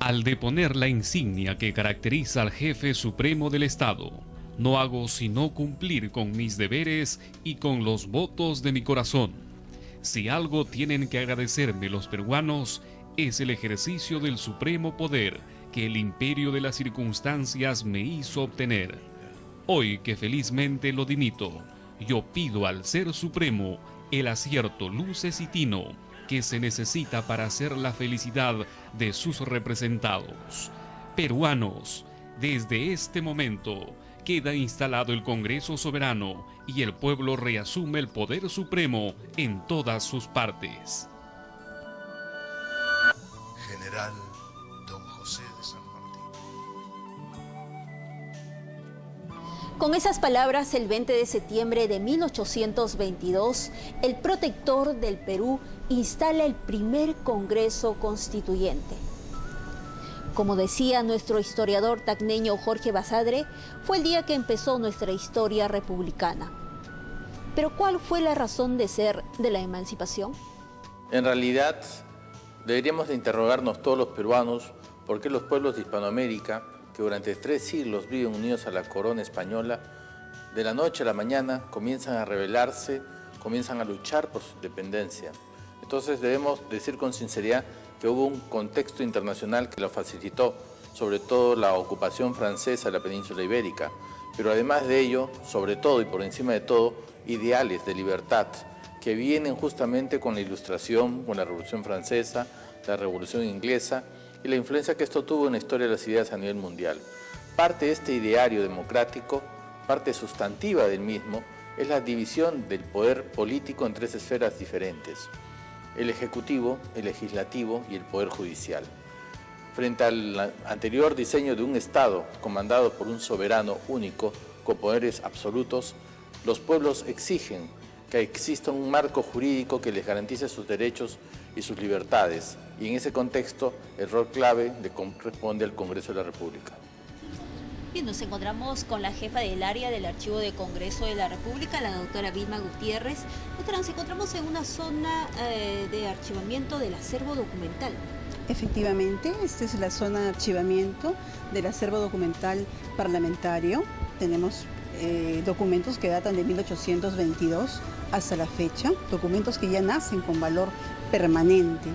Al deponer la insignia que caracteriza al jefe supremo del Estado, no hago sino cumplir con mis deberes y con los votos de mi corazón. Si algo tienen que agradecerme los peruanos, es el ejercicio del supremo poder que el imperio de las circunstancias me hizo obtener. Hoy que felizmente lo dimito, yo pido al Ser Supremo el acierto lucesitino que se necesita para hacer la felicidad de sus representados. Peruanos, desde este momento queda instalado el Congreso Soberano y el pueblo reasume el poder supremo en todas sus partes. General Don José de San Martín. Con esas palabras, el 20 de septiembre de 1822, el protector del Perú instala el primer Congreso Constituyente. Como decía nuestro historiador tacneño Jorge Basadre, fue el día que empezó nuestra historia republicana. Pero ¿cuál fue la razón de ser de la emancipación? En realidad, deberíamos de interrogarnos todos los peruanos por qué los pueblos de Hispanoamérica, que durante 3 siglos viven unidos a la corona española, de la noche a la mañana comienzan a rebelarse, comienzan a luchar por su independencia. Entonces debemos decir con sinceridad que hubo un contexto internacional que lo facilitó, sobre todo la ocupación francesa de la península ibérica, pero además de ello, sobre todo y por encima de todo, ideales de libertad que vienen justamente con la Ilustración, con la Revolución Francesa, la Revolución Inglesa y la influencia que esto tuvo en la historia de las ideas a nivel mundial. Parte de este ideario democrático, parte sustantiva del mismo, es la división del poder político en 3 esferas diferentes: el Ejecutivo, el Legislativo y el Poder Judicial. Frente al anterior diseño de un Estado comandado por un soberano único con poderes absolutos, los pueblos exigen que exista un marco jurídico que les garantice sus derechos y sus libertades, y en ese contexto el rol clave le corresponde al Congreso de la República. Bien, nos encontramos con la jefa del área del Archivo de Congreso de la República, la doctora Vilma Gutiérrez. Doctora, nos encontramos en una zona de archivamiento del acervo documental. Efectivamente, esta es la zona de archivamiento del acervo documental parlamentario. Tenemos documentos que datan de 1822 hasta la fecha, documentos que ya nacen con valor permanente.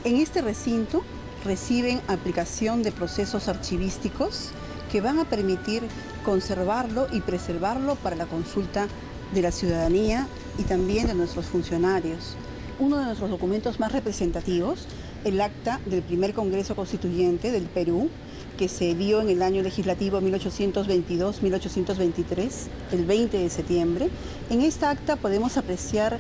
En este recinto reciben aplicación de procesos archivísticos que van a permitir conservarlo y preservarlo para la consulta de la ciudadanía y también de nuestros funcionarios. Uno de nuestros documentos más representativos, el acta del primer Congreso Constituyente del Perú, que se dio en el año legislativo 1822-1823, el 20 de septiembre. En esta acta podemos apreciar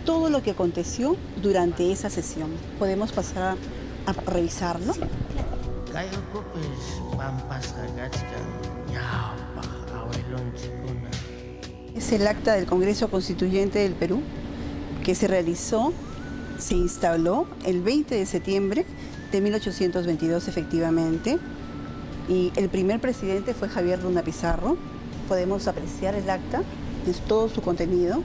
todo lo que aconteció durante esa sesión. Podemos pasar a revisarlo. Es el acta del Congreso Constituyente del Perú, que se realizó, se instaló el 20 de septiembre de 1822 efectivamente, y el primer presidente fue Javier Luna Pizarro. Podemos apreciar el acta, es todo su contenido.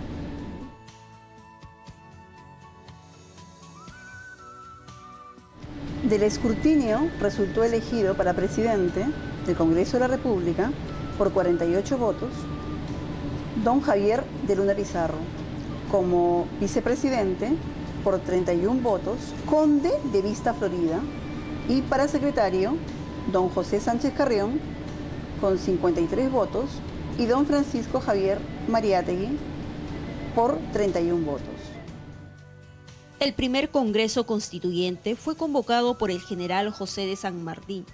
Del escrutinio resultó elegido para presidente del Congreso de la República por 48 votos don Javier de Luna Pizarro, como vicepresidente por 31 votos Conde de Vista Florida, y para secretario don José Sánchez Carrión con 53 votos y don Francisco Javier Mariátegui por 31 votos. El primer Congreso Constituyente fue convocado por el general José de San Martín.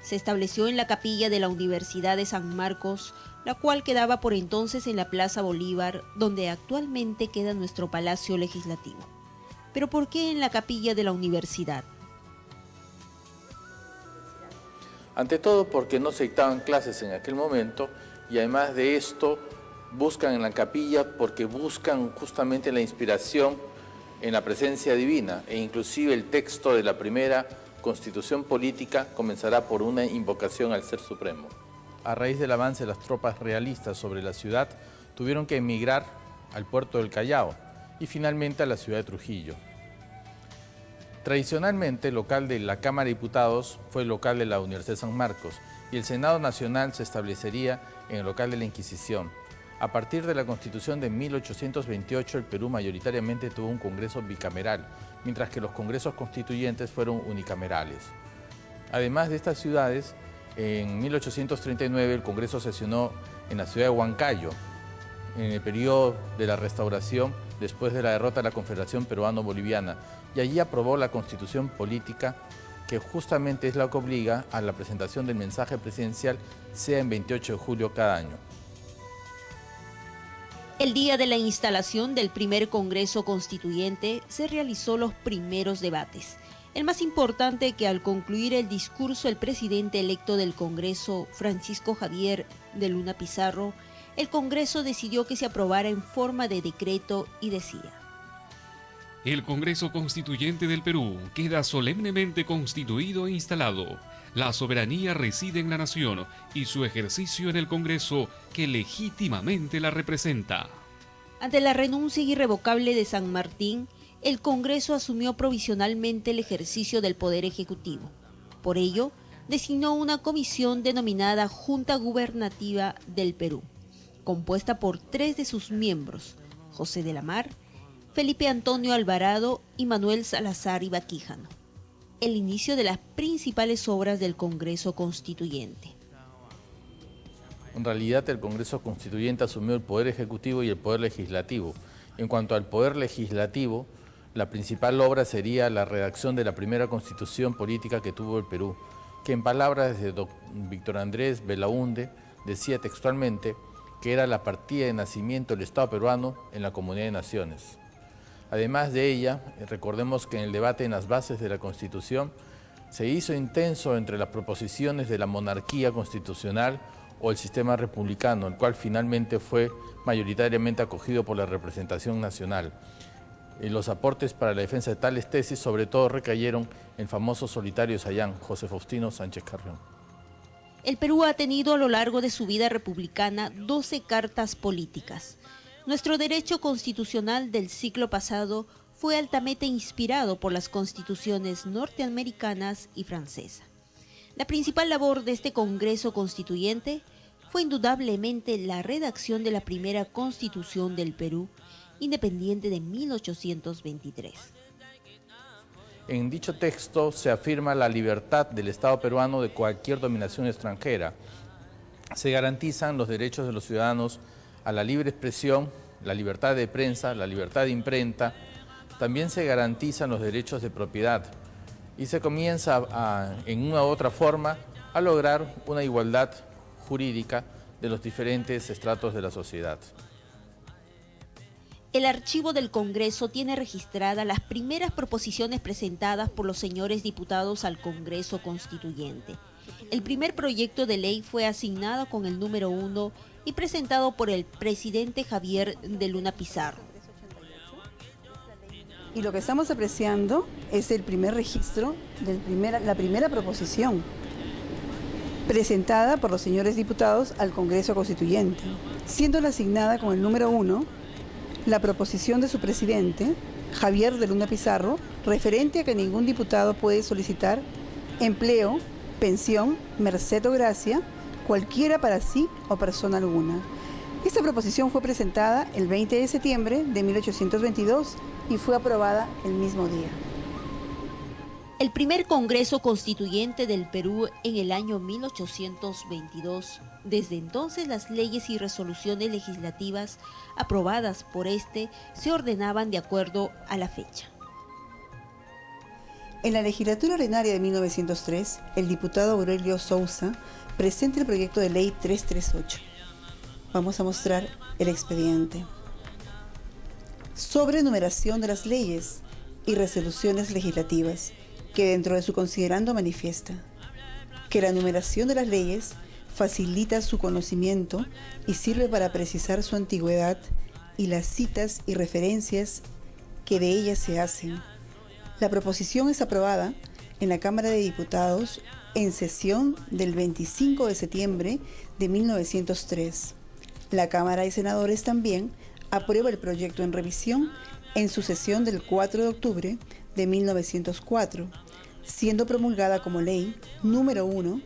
Se estableció en la capilla de la Universidad de San Marcos, la cual quedaba por entonces en la Plaza Bolívar, donde actualmente queda nuestro Palacio Legislativo. ¿Pero por qué en la capilla de la universidad? Ante todo porque no se dictaban clases en aquel momento, y además de esto buscan en la capilla porque buscan justamente la inspiración en la presencia divina, e inclusive el texto de la primera Constitución política comenzará por una invocación al Ser Supremo. A raíz del avance de las tropas realistas sobre la ciudad, tuvieron que emigrar al puerto del Callao y finalmente a la ciudad de Trujillo. Tradicionalmente, el local de la Cámara de Diputados fue el local de la Universidad de San Marcos y el Senado Nacional se establecería en el local de la Inquisición. A partir de la Constitución de 1828, el Perú mayoritariamente tuvo un Congreso bicameral, mientras que los congresos constituyentes fueron unicamerales. Además de estas ciudades, en 1839 el Congreso sesionó en la ciudad de Huancayo, en el periodo de la Restauración, después de la derrota de la Confederación Peruano-Boliviana, y allí aprobó la Constitución Política, que justamente es la que obliga a la presentación del mensaje presidencial, sea en 28 de julio cada año. El día de la instalación del primer Congreso Constituyente se realizó los primeros debates. El más importante, que al concluir el discurso el presidente electo del Congreso, Francisco Javier de Luna Pizarro, el Congreso decidió que se aprobara en forma de decreto y decía: El Congreso Constituyente del Perú queda solemnemente constituido e instalado. La soberanía reside en la nación y su ejercicio en el Congreso que legítimamente la representa. Ante la renuncia irrevocable de San Martín, el Congreso asumió provisionalmente el ejercicio del Poder Ejecutivo. Por ello, designó una comisión denominada Junta Gubernativa del Perú, compuesta por 3 de sus miembros: José de la Mar, Felipe Antonio Alvarado y Manuel Salazar Ibaquijano. El inicio de las principales obras del Congreso Constituyente. En realidad, el Congreso Constituyente asumió el Poder Ejecutivo y el Poder Legislativo. En cuanto al Poder Legislativo, la principal obra sería la redacción de la primera Constitución política que tuvo el Perú, que en palabras de Víctor Andrés Belaúnde decía textualmente que era la partida de nacimiento del Estado peruano en la Comunidad de Naciones. Además de ella, recordemos que en el debate en las bases de la Constitución se hizo intenso entre las proposiciones de la monarquía constitucional o el sistema republicano, el cual finalmente fue mayoritariamente acogido por la representación nacional. Los aportes para la defensa de tales tesis sobre todo recayeron en el famoso solitario sayán, José Faustino Sánchez Carrión. El Perú ha tenido a lo largo de su vida republicana 12 cartas políticas. Nuestro derecho constitucional del siglo pasado fue altamente inspirado por las constituciones norteamericanas y francesa. La principal labor de este Congreso Constituyente fue indudablemente la redacción de la primera Constitución del Perú, independiente de 1823. En dicho texto se afirma la libertad del Estado peruano de cualquier dominación extranjera. Se garantizan los derechos de los ciudadanos a la libre expresión, la libertad de prensa, la libertad de imprenta. También se garantizan los derechos de propiedad y se comienza en una u otra forma a lograr una igualdad jurídica de los diferentes estratos de la sociedad. El archivo del Congreso tiene registradas las primeras proposiciones presentadas por los señores diputados al Congreso Constituyente. El primer proyecto de ley fue asignado con el número 1 y presentado por el presidente Javier de Luna Pizarro. Y lo que estamos apreciando es el primer registro, la primera proposición presentada por los señores diputados al Congreso Constituyente, siendo la asignada con el número 1 la proposición de su presidente, Javier de Luna Pizarro, referente a que ningún diputado puede solicitar empleo, pensión, merced o gracia, cualquiera para sí o persona alguna. Esta proposición fue presentada el 20 de septiembre de 1822 y fue aprobada el mismo día. El primer Congreso Constituyente del Perú en el año 1822. Desde entonces las leyes y resoluciones legislativas aprobadas por este se ordenaban de acuerdo a la fecha. En la legislatura ordinaria de 1903, el diputado Aurelio Sousa presenta el proyecto de ley 338. Vamos a mostrar el expediente. Sobre numeración de las leyes y resoluciones legislativas, que dentro de su considerando manifiesta que la numeración de las leyes facilita su conocimiento y sirve para precisar su antigüedad y las citas y referencias que de ellas se hacen. La proposición es aprobada en la Cámara de Diputados en sesión del 25 de septiembre de 1903. La Cámara de Senadores también aprueba el proyecto en revisión en su sesión del 4 de octubre de 1904, siendo promulgada como ley número 1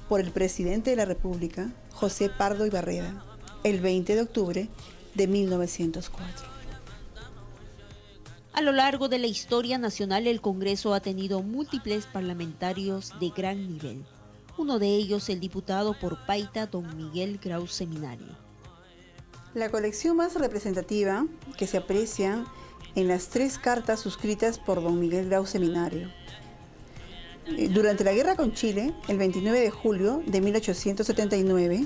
por el presidente de la República, José Pardo y Barreda, el 20 de octubre de 1904. A lo largo de la historia nacional, el Congreso ha tenido múltiples parlamentarios de gran nivel. Uno de ellos, el diputado por Paita, don Miguel Grau Seminario. La colección más representativa que se aprecia en las 3 cartas suscritas por don Miguel Grau Seminario. Durante la guerra con Chile, el 29 de julio de 1879,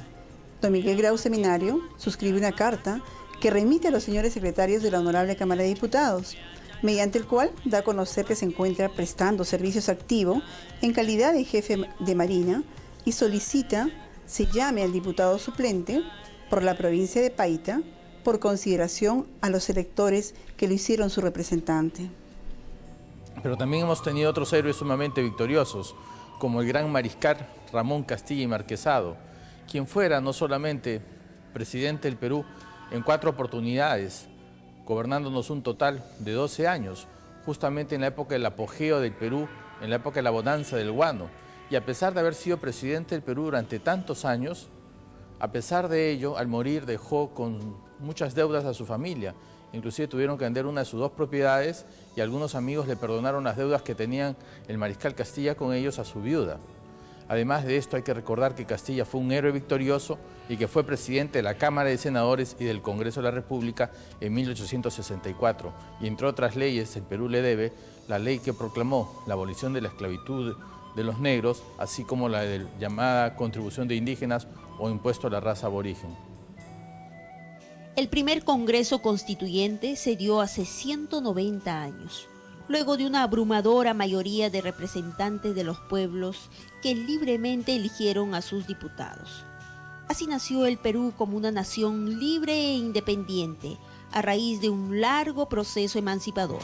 don Miguel Grau Seminario suscribe una carta que remite a los señores secretarios de la Honorable Cámara de Diputados, mediante el cual da a conocer que se encuentra prestando servicios activos en calidad de jefe de Marina y solicita se llame al diputado suplente por la provincia de Paita por consideración a los electores que lo hicieron su representante. Pero también hemos tenido otros héroes sumamente victoriosos, como el gran mariscal Ramón Castilla y Marquesado, quien fuera no solamente presidente del Perú en 4 oportunidades, gobernándonos un total de 12 años, justamente en la época del apogeo del Perú, en la época de la bonanza del guano. Y a pesar de haber sido presidente del Perú durante tantos años, a pesar de ello, al morir dejó con muchas deudas a su familia. Inclusive tuvieron que vender una de sus 2 propiedades y algunos amigos le perdonaron las deudas que tenían el mariscal Castilla con ellos a su viuda. Además de esto, hay que recordar que Castilla fue un héroe victorioso y que fue presidente de la Cámara de Senadores y del Congreso de la República en 1864. Y entre otras leyes, el Perú le debe la ley que proclamó la abolición de la esclavitud de los negros, así como la llamada contribución de indígenas o impuesto a la raza aborigen. El primer Congreso Constituyente se dio hace 190 años. Luego de una abrumadora mayoría de representantes de los pueblos que libremente eligieron a sus diputados. Así nació el Perú como una nación libre e independiente, a raíz de un largo proceso emancipador.